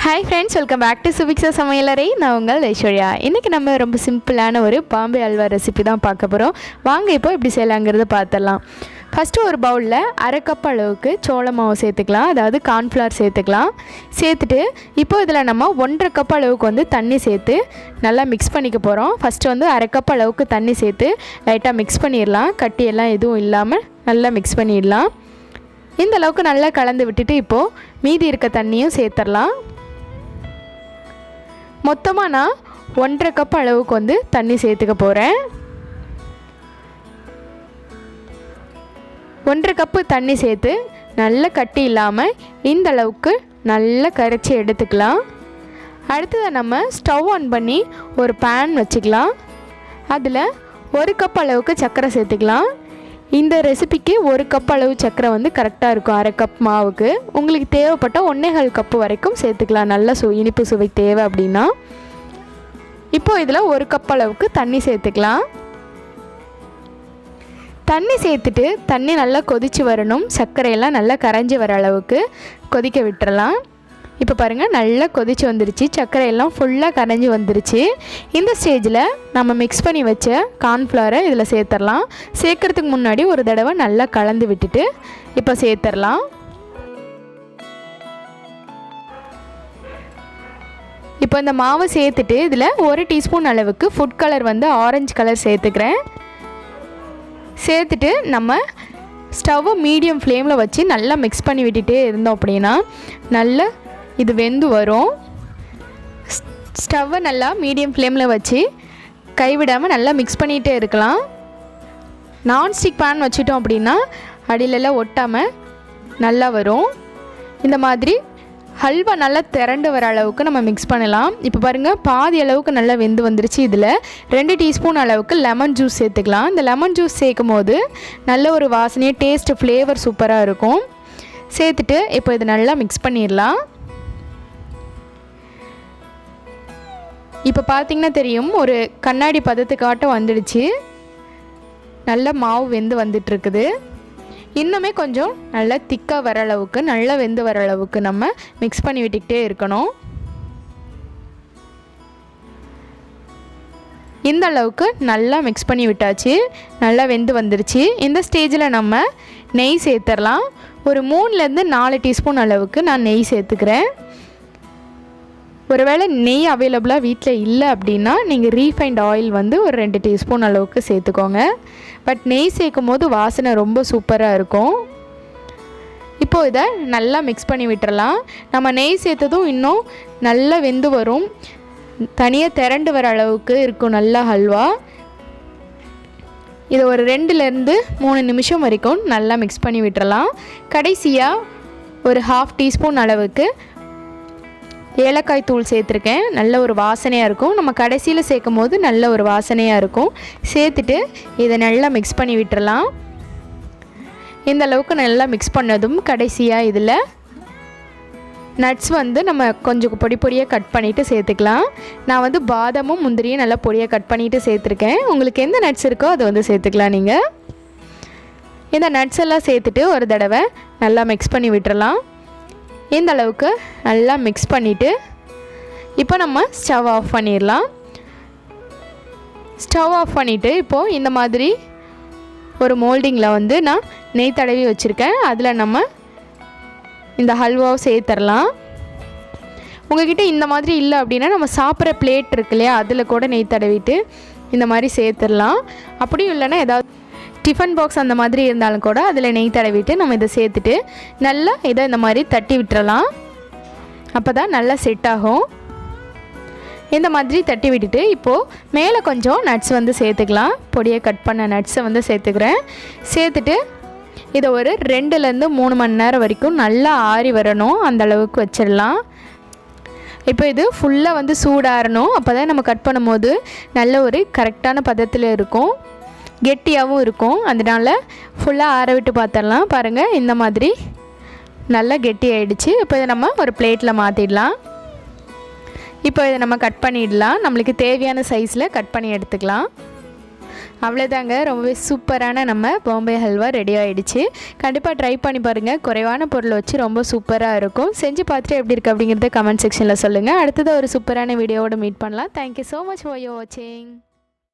Hi friends, welcome back to Subhiksha Samayalarai. நான் உங்கள் Ishwarya. இன்னைக்கு நம்ம ரொம்ப சிம்பிளான ஒரு பாம்பே அல்வா ரெசிபி தான் பார்க்க போறோம். வாங்க இப்போ எப்படி செய்யலாம்ங்கறத பார்த்தலாம். ஃபர்ஸ்ட் ஒரு பவுல்ல 1/2 கப் அளவுக்கு சோள மாவு சேர்த்துக்கலாம். அதாவது கார்ன்ஃப்ளவர் சேர்த்துக்கலாம். சேர்த்துட்டு இப்போ இதல நம்ம 1/2 கப் அளவுக்கு வந்து தண்ணி சேர்த்து நல்லா mix பண்ணிக்க போறோம். ஃபர்ஸ்ட் வந்து 1/2 கப் அளவுக்கு தண்ணி சேர்த்து லைட்டா mix பண்ணிரலாம். கட்டி எல்லாம் எதுவும் இல்லாம நல்லா mix பண்ணிரலாம். இந்த அளவுக்கு நல்லா கலந்து விட்டுட்டு இப்போ மீதி இருக்க தண்ணியும் சேர்த்தறலாம். மொத்தமா நான் 1/2 கப் அளவுக்கு வந்து தண்ணி சேர்த்துக்க போறேன். 1/2 கப் தண்ணி சேர்த்து நல்ல கட்டி இல்லாம இந்த அளவுக்கு நல்லா கரைச்சி எடுத்துக்கலாம். அடுத்து நம்ம ஸ்டவ் ஆன் பண்ணி ஒரு pan வச்சுக்கலாம். அதுல 1 கப் அளவுக்கு சர்க்கரை சேர்த்துக்கலாம். இந்த ரெசிபிக்கு 1 கப் அளவு சர்க்கரை வந்து கரெக்ட்டா இருக்கும் 1/2 கப் மாவுக்கு. உங்களுக்கு தேவைப்பட்ட 1.5 கப் வரைக்கும் சேர்த்துக்கலாம். நல்ல இனிப்பு சுவை தேவை அப்படினா. இப்போ இதல 1 கப் அளவுக்கு தண்ணி சேர்த்துக்கலாம். தண்ணி சேர்த்துட்டு தண்ணி நல்லா கொதிச்சு வரணும். சர்க்கரை எல்லாம் நல்லா கரைஞ்சி வர அளவுக்கு கொதிக்க விட்டுறலாம். இப்போ பாருங்க நல்லா கொதிச்சு வந்துருச்சு. சர்க்கரை எல்லாம் ஃபுல்லா கரைஞ்சி வந்துருச்சு. இந்த ஸ்டேஜ்ல நம்ம mix பண்ணி வச்ச கார்ன்ஃப்ளவரை இதல சேர்த்தறலாம். சேர்க்கிறதுக்கு முன்னாடி ஒரு தடவை நல்லா கலந்து விட்டுட்டு இப்போ சேர்த்தறலாம். இப்போ இந்த மாவு சேர்த்துட்டு இதல 1 டீஸ்பூன் அளவுக்கு ஃபுட் கலர் வந்து ஆரஞ்சு கலர் சேர்த்துக்கிறேன். சேர்த்துட்டு நம்ம ஸ்டவ் மீடியம் ஃப்ளேம்ல வச்சு நல்லா mix பண்ணி விட்டுட்டே இருந்தோம் அப்படினா நல்ல இது வெந்து வரும். ஸ்டவ் நல்லா மீடியம் ஃப்ளேம்ல வச்சு கைவிடாம நல்லா mix பண்ணிட்டே இருக்கலாம். நான் ஸ்டிக் pan வச்சிட்டோம் அப்படினா அடியில எல்லாம் ஒட்டாம நல்லா வரும். இந்த மாதிரி ஹல்வா நல்லா திரண்டு வர அளவுக்கு நம்ம mix பண்ணலாம். இப்போ பாருங்க பாதி அளவுக்கு நல்லா வெந்து வந்துருச்சு. இதுல 2 டீஸ்பூன் அளவுக்கு லெமன் ஜூஸ் சேர்த்துக்கலாம். இந்த லெமன் ஜூஸ் சேக்கும்போது நல்ல ஒரு வாசனை டேஸ்ட் ஃப்ளேவர் சூப்பரா இருக்கும். சேர்த்துட்டு இப்போ இத நல்லா mix பண்ணிரலாம். இப்போ பாத்தீங்கன்னா தெரியும் ஒரு கண்ணாடி பதத்துக்காட்ட வந்துடுச்சு. நல்ல மாவு வெந்து வந்துட்டு இருக்குது. இன்னுமே கொஞ்சம் நல்லா திக்கா வர அளவுக்கு நல்லா வெந்து வர அளவுக்கு நம்ம mix பண்ணி விட்டுட்டே இருக்கணும். இந்த அளவுக்கு நல்லா mix பண்ணி விட்டாச்சு. நல்லா வெந்து வந்துருச்சு. இந்த ஸ்டேஜ்ல நம்ம நெய் சேர்த்தறலாம். ஒரு 3ல இருந்து 4 டீஸ்பூன் அளவுக்கு நான் நெய் சேர்த்துக்கிறேன். ஒருவேளை நெய் அவேலபிளா வீட்ல இல்ல அப்படினா நீங்க ரீஃபைண்ட் ஆயில் வந்து ஒரு 2 டீஸ்பூன் அளவுக்கு சேர்த்துக்கோங்க. பட் நெய் சேக்கும்போது வாசனை ரொம்ப சூப்பரா இருக்கும். இப்போ இத நல்லா mix பண்ணி விட்டுறலாம். நம்ம நெய் சேர்த்ததும் இன்னும் நல்லா வெந்து வரும். தனியா திரண்டு வர அளவுக்கு இருக்கும் நல்ல ஹல்வா. இது ஒரு 2ல இருந்து 3 நிமிஷம் வரைக்கும் நல்லா mix பண்ணி விட்டுறலாம். கடைசியா ஒரு 1/2 டீஸ்பூன் அளவுக்கு ஏலக்காய் தூள் சேர்த்திருக்கேன். நல்ல ஒரு வாசனையா இருக்கும். நம்ம கடைசில சேக்கும்போது நல்ல ஒரு வாசனையா இருக்கும். சேர்த்துட்டு இத நல்லா mix பண்ணி விட்டுறலாம். இந்த அளவுக்கு நல்லா mix பண்ணதும் கடைசியா இதுல நட்ஸ் வந்து நம்ம கொஞ்சம் பொடியா கட் பண்ணிட்டு சேர்த்துக்கலாம். நான் வந்து பாதாமும் முந்திரியும் நல்லா பொடியா கட் பண்ணிட்டு சேர்த்திருக்கேன். உங்களுக்கு எந்த நட்ஸ் இருக்கோ அது வந்து சேர்த்துக்கலாம் நீங்க. இந்த நட்ஸ் எல்லாம் சேர்த்துட்டு ஒரு தடவை நல்லா mix பண்ணி விட்டுறலாம். இந்த அளவுக்கு நல்லா mix பண்ணிட்டு இப்போ நம்ம ஸ்டவ் ஆஃப் பண்ணிரலாம். ஸ்டவ் ஆஃப் பண்ணிட்டு இப்போ இந்த மாதிரி ஒரு மோல்டிங்ல வந்து நான் நெய் தடவி வச்சிருக்கேன். அதுல நம்ம இந்த ஹல்வாவை சேர்த்தறலாம். உங்ககிட்ட இந்த மாதிரி இல்ல அப்படினா நம்ம சாப்பிற பிளேட் இருக்குலையா அதுல கூட நெய் தடவிட்டு இந்த மாதிரி சேர்த்தறலாம். அப்படியும் இல்லனா ஏதாவது tiffin box அந்த மாதிரி இருந்தாலும் கூட அதுல நெய் தடவிட்டு நம்ம இத சேர்த்துட்டு நல்லா இத இந்த மாதிரி தட்டி விட்டுறலாம். அப்பதான் நல்லா செட் ஆகும். இந்த மாதிரி தட்டி விட்டுட்டு இப்போ மேலே கொஞ்சம் நட்ஸ் வந்து சேர்த்துக்கலாம். பொடியா கட் பண்ண நட்ஸை வந்து சேர்த்துக்கிறேன். சேர்த்துட்டு இத ஒரு 2ல இருந்து 3 மணி நேரம் வரைக்கும் நல்லா ஆறி வரணும். அந்த அளவுக்கு வச்சிரலாம். இப்போ இது ஃபுல்லா வந்து சூடாறணும். அப்பதான் நம்ம கட் பண்ணும்போது நல்ல ஒரு கரெக்ட்டான பதத்துல இருக்கும். கெட்டியாவும் இருக்கும். அதனால ஃபுல்லா ஆற விட்டு பார்த்தறலாம். பாருங்க இந்த மாதிரி நல்லா கெட்டி ஆயிடுச்சு. இப்போ இத நம்ம ஒரு பிளேட்ல மாத்திடலாம். இப்போ இத நம்ம கட் பண்ணிடலாம். நமக்கு தேவையான சைஸ்ல கட் பண்ணி எடுத்துக்கலாம். அவ்வளோதாங்க, ரொம்பவே சூப்பரான நம்ம பாம்பே ஹல்வா ரெடி ஆகிடுச்சு. கண்டிப்பாக ட்ரை பண்ணி பாருங்கள். குறைவான பொருள் வச்சு ரொம்ப சூப்பராக இருக்கும். செஞ்சு பார்த்துட்டு எப்படி இருக்குது அப்படிங்கிறத கமெண்ட் செக்ஷனில் சொல்லுங்கள். அடுத்தது ஒரு சூப்பரான வீடியோவோட மீட் பண்ணலாம். Thank you so much for your வாட்சிங்.